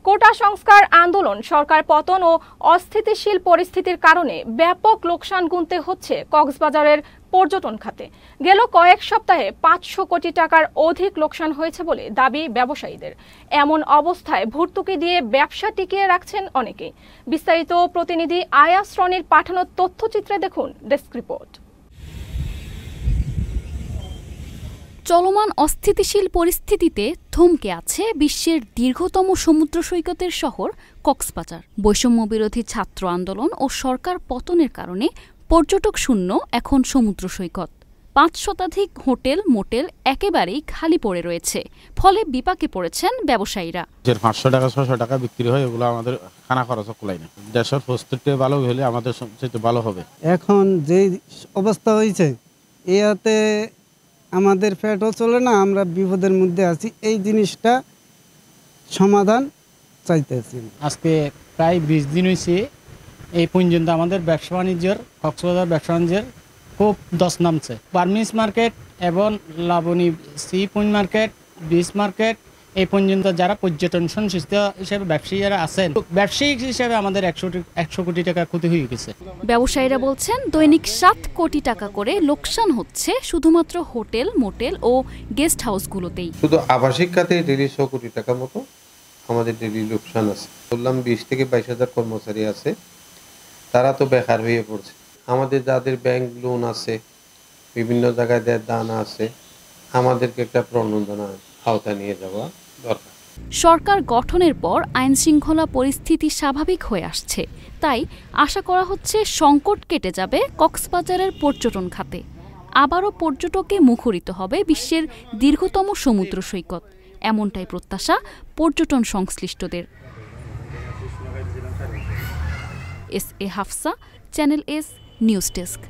কোটা সংস্কার আন্দোলন, সরকার পতন ও অস্থিতিশীল পরিস্থিতির কারণে ব্যাপক লোকসান গুনতে হচ্ছে কক্সবাজারের পর্যটন খাতে। গেল কয়েক সপ্তাহে ৫০০ কোটি টাকার অধিক লোকসান হয়েছে বলে দাবি ব্যবসায়ীদের। এমন অবস্থায় ভর্তুকি দিয়ে ব্যবসা টিকিয়ে রাখছেন অনেকেই। বিস্তারিত প্রতিনিধি আয়াস রনির পাঠানো তথ্যচিত্রে দেখুন ডেস্ক রিপোর্ট। চলমান অস্থিতিশীল পরিস্থিতিতে থমকে আছে বিশ্বের দীর্ঘতম সমুদ্র সৈকতের শহর কক্সবাজার। বৈষম্য বিরোধী ছাত্র আন্দোলন ও সরকার পতনের কারণে পর্যটক শূন্য এখন সমুদ্র সৈকত। ৫ শতাধিক হোটেল মোটেল একেবারেই খালি পড়ে রয়েছে, ফলে বিপাকে পড়েছেন ব্যবসায়ীরা। ৫০০ টাকা ৬০০ টাকা বিক্রি হয়, এগুলো আমাদের খানা খরচ কুলায় না। দেশের পরিস্থিতি ভালো হলে আমাদের সবচেয়ে ভালো হবে। এখন যে অবস্থা হয়েছে এতে আমাদের পেটও চলে না, আমরা বিপদের মধ্যে আছি। এই জিনিসটা সমাধান চাইতেছি। আজকে প্রায় ২০ দিন হয়েছে এই পর্যন্ত আমাদের ব্যবসা বাণিজ্যের কক্সবাজার ব্যবসা বাণিজ্যের খুব দশ নামছে। বার্মিজ মার্কেট এবং Laboni sea point market, beach market, এই পর্যন্ত যারা পর্যটন সংশ্লিষ্ট হিসেবে ব্যবসায়ীরা আছেন, ব্যবসায়িক হিসেবে আমাদের ১০০ কোটি টাকা ক্ষতি হয়ে গেছে। ব্যবসায়ীরা বলছেন দৈনিক ৭ কোটি টাকা করে লোকসান হচ্ছে শুধুমাত্র হোটেল মোটেল ও গেস্ট হাউসগুলোতেই। শুধু আবাসিক খাতে ডেলি ১০০ কোটি টাকা মতো আমাদের ডেলি লোকসান আছে। বললাম ২০ থেকে ২২ হাজার কর্মচারী আছে, তারা তো বেকার হয়ে পড়ছে। আমাদের যাদের ব্যাংক লোন আছে, বিভিন্ন জায়গায় দেয় দানা আছে, আমাদেরকে একটা প্রণোদনা আওতায় নিয়ে যাওয়া দরকার। সরকার গঠনের পর আইন শৃঙ্খলা পরিস্থিতি স্বাভাবিক হয়ে আসছে, তাই আশা করা হচ্ছে সংকট কেটে যাবে কক্সবাজারের পর্যটন খাতে। আবারও পর্যটকে মুখরিত হবে বিশ্বের দীর্ঘতম সমুদ্র সৈকত, এমনটাই প্রত্যাশা পর্যটন সংশ্লিষ্টদের। S A Hafsa, channel S news desk.